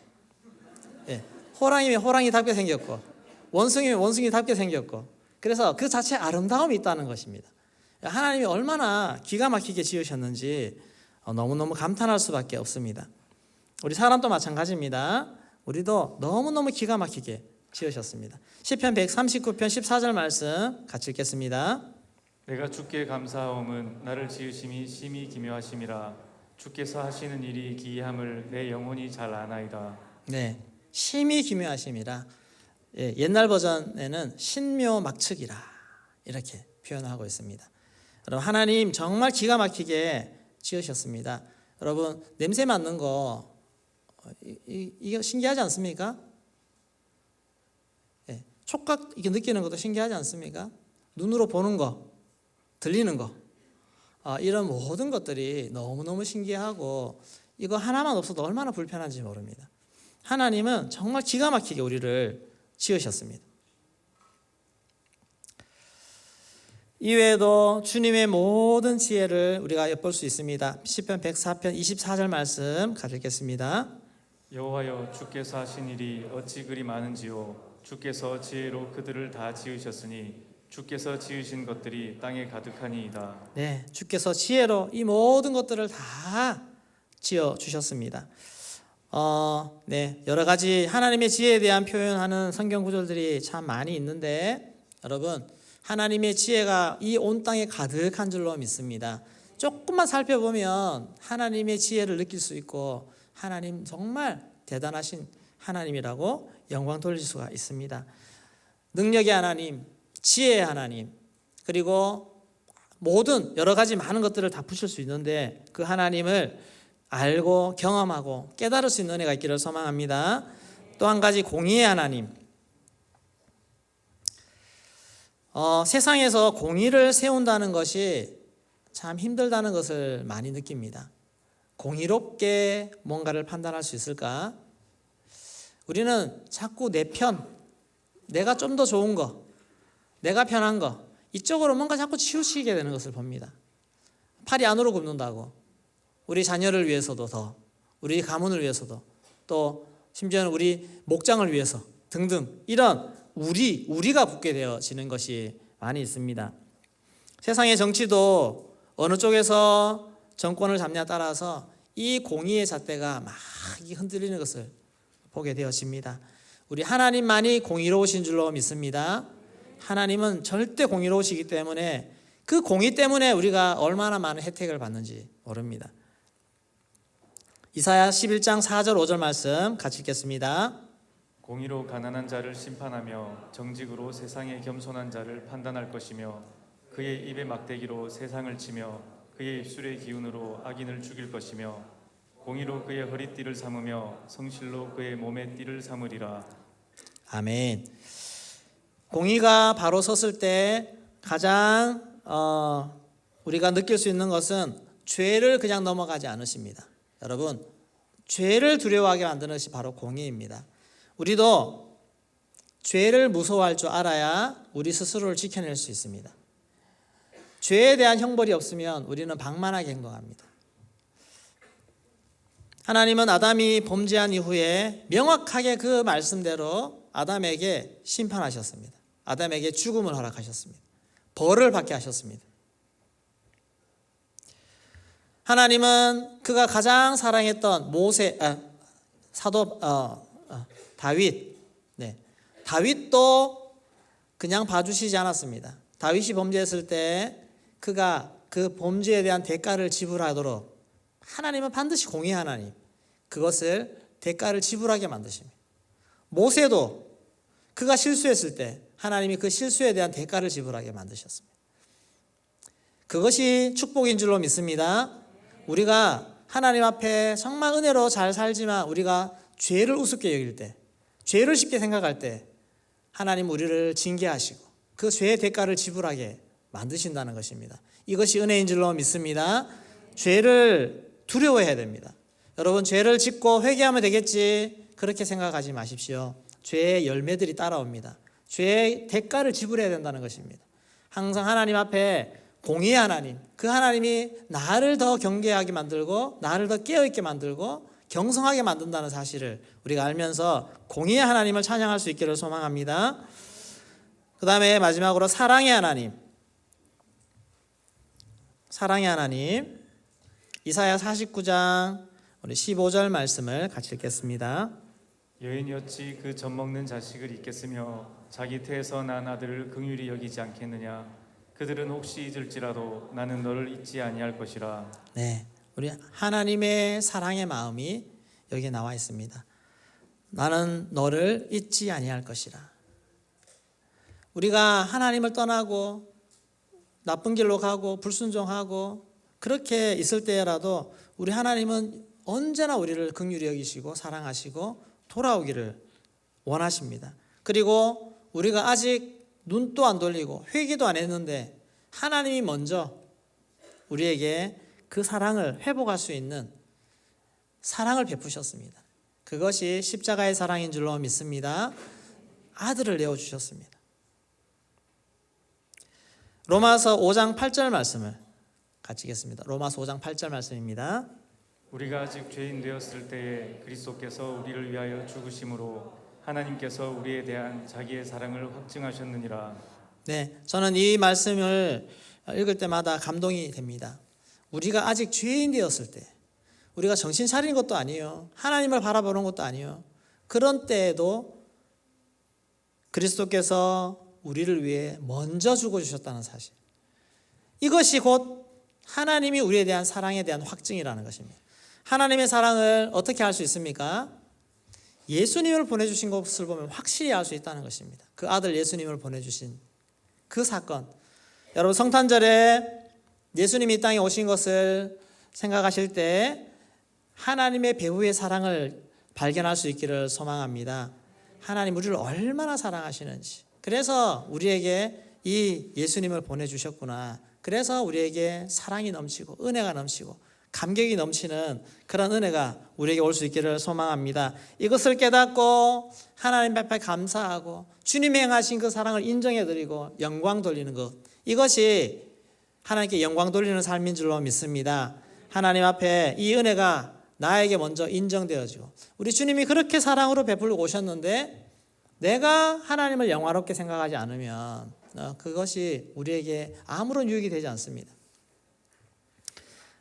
호랑이면 호랑이답게 생겼고 원숭이면 원숭이답게 생겼고 그래서 그 자체에 아름다움이 있다는 것입니다. 하나님이 얼마나 기가 막히게 지으셨는지 너무너무 감탄할 수밖에 없습니다. 우리 사람도 마찬가지입니다. 우리도 너무너무 기가 막히게 지으셨습니다. 시편 139편 14절 말씀 같이 읽겠습니다. 내가 주께 감사하옴은 나를 지으심이 심히 기묘하심이라. 주께서 하시는 일이 기이함을 내 영혼이 잘 아나이다. 네, 심히 기묘하심이라. 옛날 버전에는 신묘막측이라 이렇게 표현하고 있습니다. 여러분, 하나님 정말 기가 막히게 지으셨습니다. 여러분, 냄새 맡는 거 이게 신기하지 않습니까? 촉각 이게 느끼는 것도 신기하지 않습니까? 눈으로 보는 거, 들리는 거, 이런 모든 것들이 너무너무 신기하고 이거 하나만 없어도 얼마나 불편한지 모릅니다. 하나님은 정말 기가 막히게 우리를 지으셨습니다. 이외에도 주님의 모든 지혜를 우리가 엿볼 수 있습니다. 시편 104편 24절 말씀 같이 읽겠습니다. 여호와여, 주께서 하신 일이 어찌 그리 많은지요. 주께서 지혜로 그들을 다 지으셨으니 주께서 지으신 것들이 땅에 가득하니이다. 네, 주께서 지혜로 이 모든 것들을 다 지어 주셨습니다. 네, 여러 가지 하나님의 지혜에 대한 표현하는 성경 구절들이 참 많이 있는데 여러분 하나님의 지혜가 이 온 땅에 가득한 줄로 믿습니다. 조금만 살펴보면 하나님의 지혜를 느낄 수 있고 하나님 정말 대단하신 하나님이라고 영광 돌릴 수가 있습니다. 능력의 하나님, 지혜의 하나님, 그리고 모든 여러 가지 많은 것들을 다 붙일 수 있는데 그 하나님을 알고 경험하고 깨달을 수 있는 은혜가 있기를 소망합니다. 또 한 가지 공의의 하나님. 세상에서 공의를 세운다는 것이 참 힘들다는 것을 많이 느낍니다. 공의롭게 뭔가를 판단할 수 있을까? 우리는 자꾸 내 편, 내가 좀 더 좋은 거, 내가 편한 거 이쪽으로 뭔가 자꾸 치우치게 되는 것을 봅니다. 팔이 안으로 굽는다고 우리 자녀를 위해서도 더 우리 가문을 위해서도 또 심지어는 우리 목장을 위해서 등등 이런 우리가 붙게 되어지는 것이 많이 있습니다. 세상의 정치도 어느 쪽에서 정권을 잡냐에 따라서 이 공의의 잣대가 막 흔들리는 것을 보게 되어집니다. 우리 하나님만이 공의로우신 줄로 믿습니다. 하나님은 절대 공의로우시기 때문에 그 공의 때문에 우리가 얼마나 많은 혜택을 받는지 모릅니다. 이사야 11장 4절 5절 말씀 같이 읽겠습니다. 공의로 가난한 자를 심판하며 정직으로 세상의 겸손한 자를 판단할 것이며 그의 입의 막대기로 세상을 치며 그의 입술의 기운으로 악인을 죽일 것이며 공의로 그의 허리띠를 삼으며 성실로 그의 몸의 띠를 삼으리라. 아멘. 공의가 바로 섰을 때 가장 우리가 느낄 수 있는 것은 죄를 그냥 넘어가지 않으십니다. 여러분, 죄를 두려워하게 만드는 것이 바로 공의입니다. 우리도 죄를 무서워할 줄 알아야 우리 스스로를 지켜낼 수 있습니다. 죄에 대한 형벌이 없으면 우리는 방만하게 행동합니다. 하나님은 아담이 범죄한 이후에 명확하게 그 말씀대로 아담에게 심판하셨습니다. 아담에게 죽음을 허락하셨습니다. 벌을 받게 하셨습니다. 하나님은 그가 가장 사랑했던 사도 다윗, 다윗도 그냥 봐주시지 않았습니다. 다윗이 범죄했을 때 그가 그 범죄에 대한 대가를 지불하도록 하나님은 반드시 공의 하나님, 그것을 대가를 지불하게 만드십니다. 모세도 그가 실수했을 때 하나님이 그 실수에 대한 대가를 지불하게 만드셨습니다. 그것이 축복인 줄로 믿습니다. 우리가 하나님 앞에 정말 은혜로 잘 살지만 우리가 죄를 우습게 여길 때, 죄를 쉽게 생각할 때 하나님 우리를 징계하시고 그 죄의 대가를 지불하게 만드신다는 것입니다. 이것이 은혜인 줄로 믿습니다. 죄를 두려워해야 됩니다. 여러분, 죄를 짓고 회개하면 되겠지 그렇게 생각하지 마십시오. 죄의 열매들이 따라옵니다. 죄의 대가를 지불해야 된다는 것입니다. 항상 하나님 앞에 공의의 하나님, 그 하나님이 나를 더 경계하게 만들고 나를 더 깨어있게 만들고 경성하게 만든다는 사실을 우리가 알면서 공의의 하나님을 찬양할 수 있기를 소망합니다. 그 다음에 마지막으로 사랑의 하나님. 사랑의 하나님. 이사야 49장 우리 15절 말씀을 같이 읽겠습니다. 여인이 어찌 그 젖먹는 자식을 잊겠으며 자기 태에서 난 아들을 긍휼히 여기지 않겠느냐. 그들은 혹시 잊을지라도 나는 너를 잊지 아니할 것이라. 네, 우리 하나님의 사랑의 마음이 여기에 나와 있습니다. 나는 너를 잊지 아니할 것이라. 우리가 하나님을 떠나고 나쁜 길로 가고 불순종하고 그렇게 있을 때라도 우리 하나님은 언제나 우리를 긍휼히 여기시고 사랑하시고 돌아오기를 원하십니다. 그리고 우리가 아직 눈도 안 돌리고 회개도 안 했는데 하나님이 먼저 우리에게 그 사랑을 회복할 수 있는 사랑을 베푸셨습니다. 그것이 십자가의 사랑인 줄로 믿습니다. 아들을 내어주셨습니다. 로마서 5장 8절 말씀을 같이 읽겠습니다. 로마서 5장 8절 말씀입니다. 우리가 아직 죄인 되었을 때에 그리스도께서 우리를 위하여 죽으심으로 하나님께서 우리에 대한 자기의 사랑을 확증하셨느니라. 네, 저는 이 말씀을 읽을 때마다 감동이 됩니다. 우리가 아직 죄인 되었을 때, 우리가 정신 차리는 것도 아니에요. 하나님을 바라보는 것도 아니에요. 그런 때에도 그리스도께서 우리를 위해 먼저 죽어주셨다는 사실, 이것이 곧 하나님이 우리에 대한 사랑에 대한 확증이라는 것입니다. 하나님의 사랑을 어떻게 알 수 있습니까? 예수님을 보내주신 것을 보면 확실히 알 수 있다는 것입니다. 그 아들 예수님을 보내주신 그 사건, 여러분 성탄절에 예수님이 이 땅에 오신 것을 생각하실 때 하나님의 배후의 사랑을 발견할 수 있기를 소망합니다. 하나님 우리를 얼마나 사랑하시는지, 그래서 우리에게 이 예수님을 보내주셨구나, 그래서 우리에게 사랑이 넘치고 은혜가 넘치고 감격이 넘치는 그런 은혜가 우리에게 올 수 있기를 소망합니다. 이것을 깨닫고 하나님 앞에 감사하고 주님이 행하신 그 사랑을 인정해드리고 영광 돌리는 것, 이것이 하나님께 영광 돌리는 삶인 줄로 믿습니다. 하나님 앞에 이 은혜가 나에게 먼저 인정되어지고, 우리 주님이 그렇게 사랑으로 베풀고 오셨는데 내가 하나님을 영화롭게 생각하지 않으면 그것이 우리에게 아무런 유익이 되지 않습니다.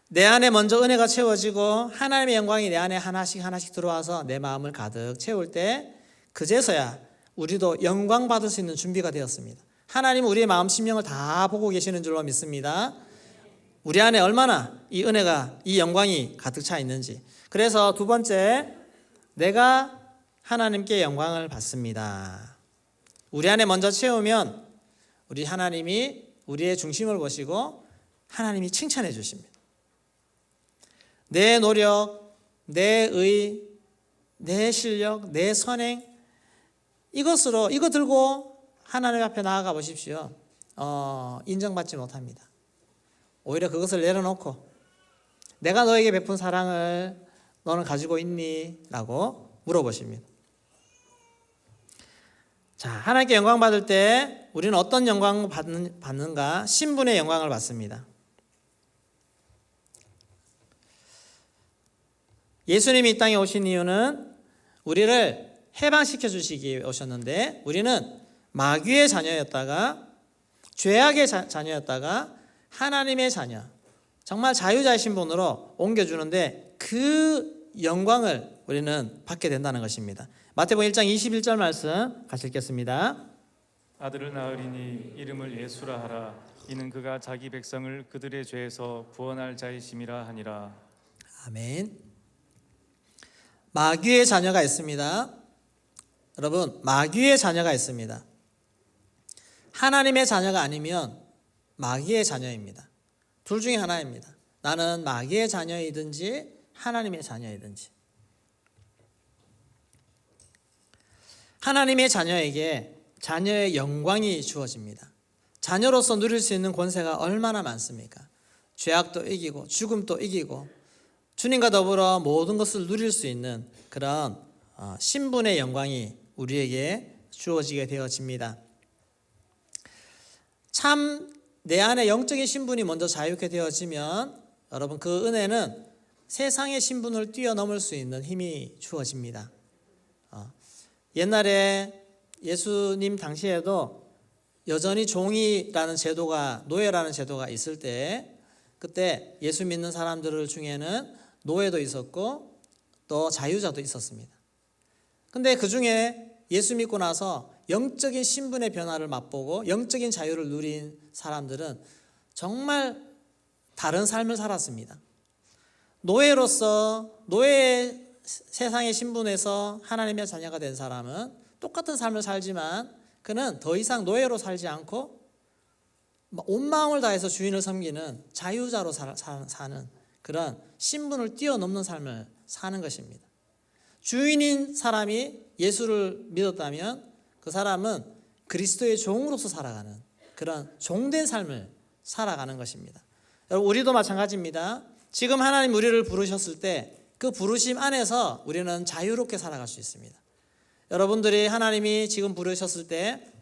내 안에 먼저 은혜가 채워지고 하나님의 영광이 내 안에 하나씩 들어와서 내 마음을 가득 채울 때 그제서야 우리도 영광 받을 수 있는 준비가 되었습니다. 하나님은 우리의 마음 심령을 다 보고 계시는 줄로 믿습니다. 우리 안에 얼마나 이 은혜가, 이 영광이 가득 차 있는지. 그래서 두 번째, 내가 하나님께 영광을 받습니다. 우리 안에 먼저 채우면 우리 하나님이 우리의 중심을 보시고 하나님이 칭찬해 주십니다. 내 노력, 내 의, 내 실력, 내 선행, 이거 들고 하나님 앞에 나아가 보십시오. 인정받지 못합니다. 오히려 그것을 내려놓고 내가 너에게 베푼 사랑을 너는 가지고 있니? 라고 물어보십니다. 자, 하나님께 영광 받을 때 우리는 어떤 영광을 받는가? 신분의 영광을 받습니다. 예수님이 이 땅에 오신 이유는 우리를 해방시켜 주시기 위해 오셨는데, 우리는 마귀의 자녀였다가 죄악의 자녀였다가 하나님의 자녀, 정말 자유자의 신분으로 옮겨주는데 그 영광을 우리는 받게 된다는 것입니다. 마태복음 1장 21절 말씀 같이 읽겠습니다. 아들을 낳으리니 이름을 예수라 하라. 이는 그가 자기 백성을 그들의 죄에서 구원할 자이심이라 하니라. 아멘. 마귀의 자녀가 있습니다. 여러분, 마귀의 자녀가 있습니다. 하나님의 자녀가 아니면 마귀의 자녀입니다. 둘 중에 하나입니다. 나는 마귀의 자녀이든지 하나님의 자녀이든지. 하나님의 자녀에게 자녀의 영광이 주어집니다. 자녀로서 누릴 수 있는 권세가 얼마나 많습니까? 죄악도 이기고 죽음도 이기고 주님과 더불어 모든 것을 누릴 수 있는 그런 신분의 영광이 우리에게 주어지게 되어집니다. 참 내 안에 영적인 신분이 먼저 자유케 되어지면 여러분, 그 은혜는 세상의 신분을 뛰어넘을 수 있는 힘이 주어집니다. 옛날에 예수님 당시에도 여전히 종이라는 제도가, 노예라는 제도가 있을 때, 그때 예수 믿는 사람들 중에는 노예도 있었고 또 자유자도 있었습니다. 근데 그 중에 예수 믿고 나서 영적인 신분의 변화를 맛보고 영적인 자유를 누린 사람들은 정말 다른 삶을 살았습니다. 노예로서, 노예의 세상의 신분에서 하나님의 자녀가 된 사람은 똑같은 삶을 살지만 그는 더 이상 노예로 살지 않고 온 마음을 다해서 주인을 섬기는 자유자로 사는 그런 신분을 뛰어넘는 삶을 사는 것입니다. 주인인 사람이 예수를 믿었다면 그 사람은 그리스도의 종으로서 살아가는 그런 종된 삶을 살아가는 것입니다. 여러분, 우리도 마찬가지입니다. 지금 하나님 우리를 부르셨을 때 그 부르심 안에서 우리는 자유롭게 살아갈 수 있습니다. 여러분들이 하나님이 지금 부르셨을 때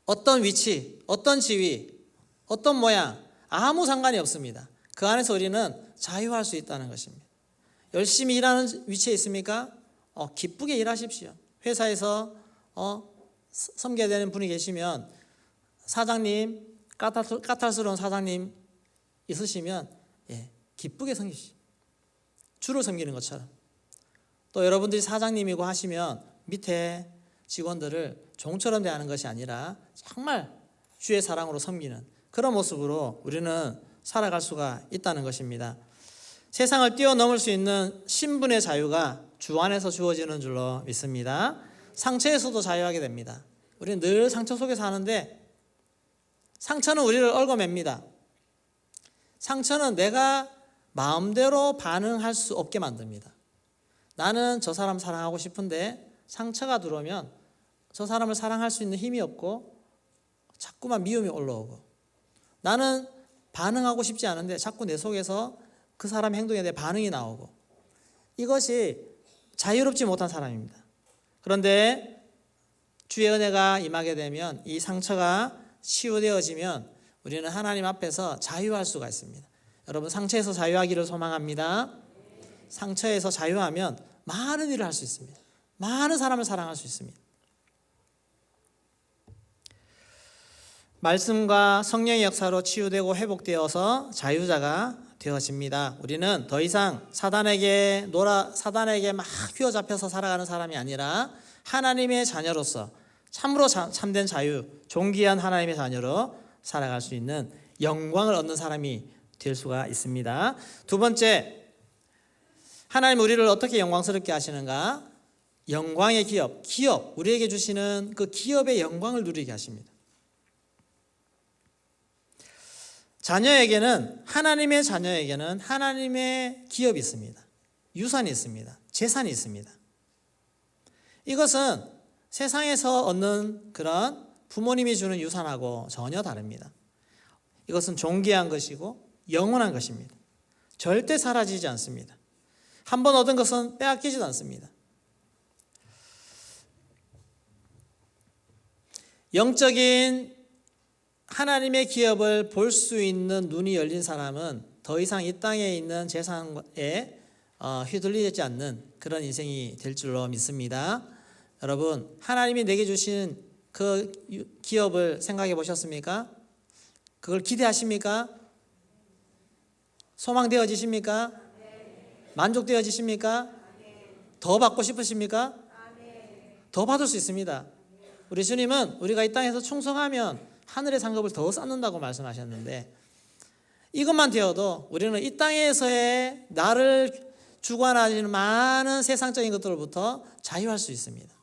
어떤 위치, 어떤 지위, 어떤 모양 아무 상관이 없습니다. 그 안에서 우리는 자유할 수 있다는 것입니다. 열심히 일하는 위치에 있습니까? 기쁘게 일하십시오. 회사에서 섬겨야 되는 분이 계시면 사장님, 까탈스러운 사장님 있으시면 기쁘게 섬기십시오. 주를 섬기는 것처럼. 또 여러분들이 사장님이고 하시면 밑에 직원들을 종처럼 대하는 것이 아니라 정말 주의 사랑으로 섬기는 그런 모습으로 우리는 살아갈 수가 있다는 것입니다. 세상을 뛰어넘을 수 있는 신분의 자유가 주 안에서 주어지는 줄로 믿습니다. 상처에서도 자유하게 됩니다. 우리는 늘 상처 속에 사는데 상처는 우리를 얽어맵니다. 상처는 내가 마음대로 반응할 수 없게 만듭니다. 나는 저 사람 사랑하고 싶은데 상처가 들어오면 저 사람을 사랑할 수 있는 힘이 없고 자꾸만 미움이 올라오고, 나는 반응하고 싶지 않은데 자꾸 내 속에서 그 사람 행동에 대해 반응이 나오고, 이것이 자유롭지 못한 사람입니다. 그런데 주의 은혜가 임하게 되면 이 상처가 치유되어지면 우리는 하나님 앞에서 자유할 수가 있습니다. 여러분, 상처에서 자유하기를 소망합니다. 상처에서 자유하면 많은 일을 할 수 있습니다. 많은 사람을 사랑할 수 있습니다. 말씀과 성령의 역사로 치유되고 회복되어서 자유자가 되어집니다. 우리는 더 이상 사단에게 막 휘어잡혀서 살아가는 사람이 아니라 하나님의 자녀로서 참으로 참된 자유, 존귀한 하나님의 자녀로 살아갈 수 있는 영광을 얻는 사람이 될 수가 있습니다. 두 번째, 하나님 우리를 어떻게 영광스럽게 하시는가? 영광의 기업, 우리에게 주시는 그 기업의 영광을 누리게 하십니다. 하나님의 자녀에게는 하나님의 기업이 있습니다. 유산이 있습니다. 재산이 있습니다. 이것은 세상에서 얻는 그런 부모님이 주는 유산하고 전혀 다릅니다. 이것은 존귀한 것이고 영원한 것입니다. 절대 사라지지 않습니다. 한번 얻은 것은 빼앗기지도 않습니다. 영적인 하나님의 기업을 볼 수 있는 눈이 열린 사람은 더 이상 이 땅에 있는 재산에 휘둘리지 않는 그런 인생이 될 줄로 믿습니다. 여러분, 하나님이 내게 주신 그 기업을 생각해 보셨습니까? 그걸 기대하십니까? 소망되어지십니까? 만족되어지십니까? 더 받고 싶으십니까? 더 받을 수 있습니다. 우리 주님은 우리가 이 땅에서 충성하면 하늘의 상급을 더 쌓는다고 말씀하셨는데, 이것만 되어도 우리는 이 땅에서의 나를 주관하는 많은 세상적인 것들로부터 자유할 수 있습니다.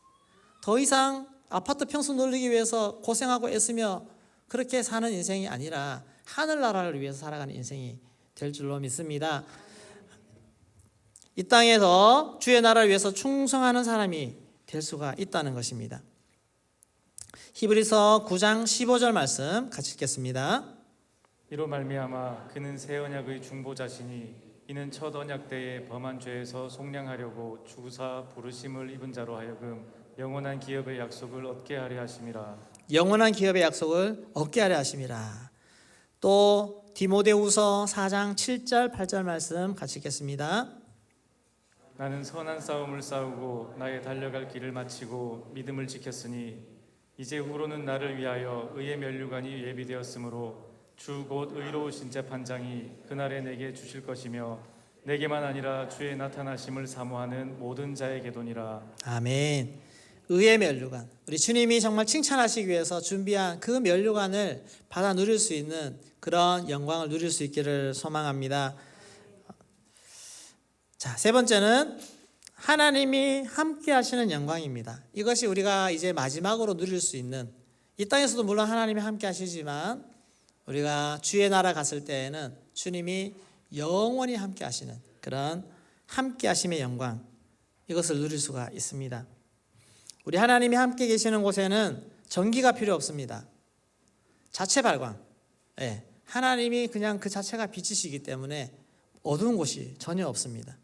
더 이상 아파트 평수 늘리기 위해서 고생하고 애쓰며 그렇게 사는 인생이 아니라 하늘나라를 위해서 살아가는 인생이 될 줄로 믿습니다. 이 땅에서 주의 나라를 위해서 충성하는 사람이 될 수가 있다는 것입니다. 히브리서 9장 15절 말씀 같이 읽겠습니다. 이로 말미암아 그는 새 언약의 중보자시니 이는 첫 언약 때에 범한 죄에서 속량하려고 주사 부르심을 입은 자로 하여금 영원한 기업의 약속을 얻게 하려 하심이라. 영원한 기업의 약속을 얻게 하려 하심이라. 또 디모데후서 4장 7절 8절 말씀 같이 읽겠습니다. 나는 선한 싸움을 싸우고 나의 달려갈 길을 마치고 믿음을 지켰으니 이제 후로는 나를 위하여 의의 면류관이 예비되었으므로 주 곧 의로우신 재판장이 그날에 내게 주실 것이며 내게만 아니라 주의 나타나심을 사모하는 모든 자에게도니라. 아멘. 의의 면류관, 우리 주님이 정말 칭찬하시기 위해서 준비한 그 면류관을 받아 누릴 수 있는 그런 영광을 누릴 수 있기를 소망합니다. 자, 세 번째는 하나님이 함께 하시는 영광입니다. 이것이 우리가 이제 마지막으로 누릴 수 있는, 이 땅에서도 물론 하나님이 함께 하시지만 우리가 주의 나라 갔을 때에는 주님이 영원히 함께 하시는 그런 함께 하심의 영광, 이것을 누릴 수가 있습니다. 우리 하나님이 함께 계시는 곳에는 전기가 필요 없습니다. 자체 발광. 하나님이 그냥 그 자체가 빛이시기 때문에 어두운 곳이 전혀 없습니다.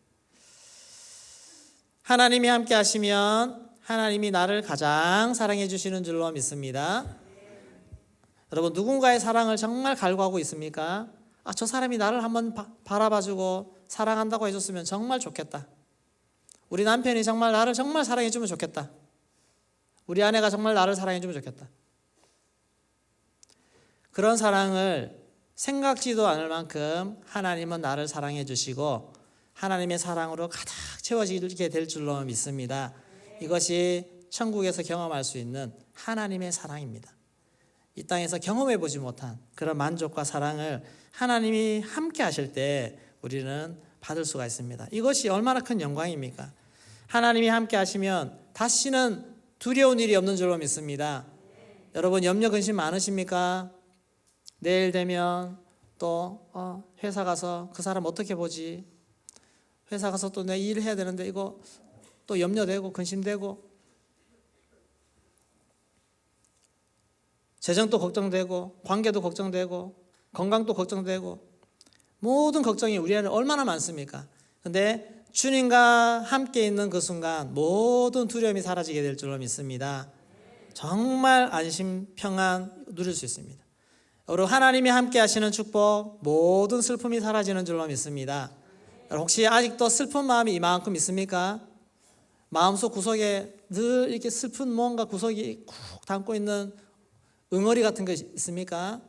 하나님이 함께 하시면 하나님이 나를 가장 사랑해 주시는 줄로 믿습니다. 여러분, 누군가의 사랑을 정말 갈구하고 있습니까? 저 사람이 나를 한번 바라봐주고 사랑한다고 해줬으면 정말 좋겠다. 우리 남편이 정말 나를 정말 사랑해주면 좋겠다. 우리 아내가 정말 나를 사랑해주면 좋겠다. 그런 사랑을 생각지도 않을 만큼 하나님은 나를 사랑해 주시고 하나님의 사랑으로 가득 채워지게 될 줄로 믿습니다. 이것이 천국에서 경험할 수 있는 하나님의 사랑입니다. 이 땅에서 경험해 보지 못한 그런 만족과 사랑을 하나님이 함께 하실 때 우리는 받을 수가 있습니다. 이것이 얼마나 큰 영광입니까? 하나님이 함께 하시면 다시는 두려운 일이 없는 줄로 믿습니다. 여러분 염려 근심 많으십니까? 내일 되면 또 회사 가서 그 사람 어떻게 보지? 회사 가서 또 내 일 해야 되는데 이거 또 염려되고 근심되고 재정도 걱정되고 관계도 걱정되고 건강도 걱정되고 모든 걱정이 우리 안에 얼마나 많습니까? 근데 주님과 함께 있는 그 순간 모든 두려움이 사라지게 될 줄로 믿습니다. 정말 안심 평안 누릴 수 있습니다. 여러분 하나님이 함께 하시는 축복 모든 슬픔이 사라지는 줄로 믿습니다. 혹시 아직도 슬픈 마음이 이만큼 있습니까? 마음속 구석에 늘 이렇게 슬픈 뭔가 구석이 쿡 담고 있는 응어리 같은 게 있습니까?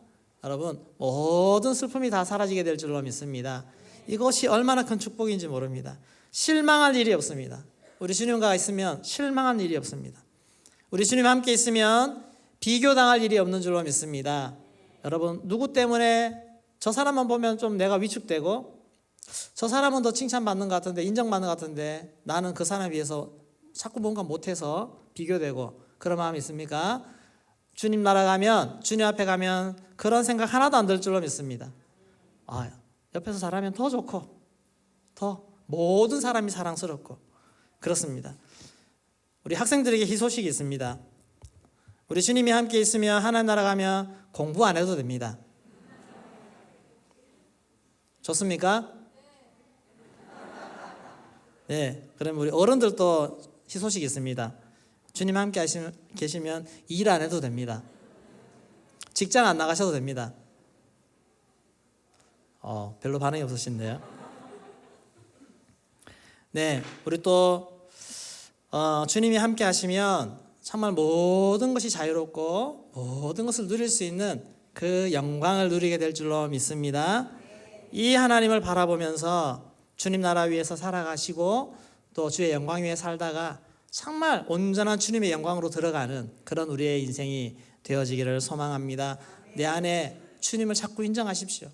여러분 모든 슬픔이 다 사라지게 될 줄로 믿습니다. 이것이 얼마나 큰 축복인지 모릅니다. 실망할 일이 없습니다. 우리 주님과 있으면 실망할 일이 없습니다. 우리 주님 함께 있으면 비교당할 일이 없는 줄로 믿습니다. 여러분 누구 때문에 저 사람만 보면 좀 내가 위축되고 저 사람은 더 칭찬받는 것 같은데 인정받는 것 같은데 나는 그 사람에 비해서 자꾸 뭔가 못해서 비교되고 그런 마음이 있습니까? 주님 나라 가면 주님 앞에 가면 그런 생각 하나도 안 들 줄로 믿습니다. 옆에서 잘하면 더 좋고 더 모든 사람이 사랑스럽고 그렇습니다. 우리 학생들에게 희소식이 있습니다. 우리 주님이 함께 있으면 하나님 나라 가면 공부 안 해도 됩니다. 좋습니까? 네, 그럼 우리 어른들도 희소식이 있습니다. 주님 함께 계시면 일 안 해도 됩니다. 직장 안 나가셔도 됩니다. 별로 반응이 없으신데요. 네, 우리 또 주님이 함께 하시면 정말 모든 것이 자유롭고 모든 것을 누릴 수 있는 그 영광을 누리게 될 줄로 믿습니다. 이 하나님을 바라보면서 주님 나라 위에서 살아가시고 또 주의 영광 위에 살다가 정말 온전한 주님의 영광으로 들어가는 그런 우리의 인생이 되어지기를 소망합니다. 내 안에 주님을 자꾸 인정하십시오.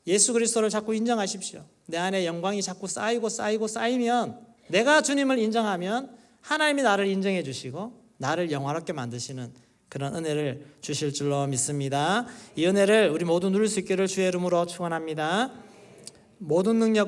예수 그리스도를 자꾸 인정하십시오. 내 안에 영광이 자꾸 쌓이면 내가 주님을 인정하면 하나님이 나를 인정해 주시고 나를 영화롭게 만드시는 그런 은혜를 주실 줄로 믿습니다. 이 은혜를 우리 모두 누릴 수 있기를 주의 이름으로 축원합니다. 모든 능력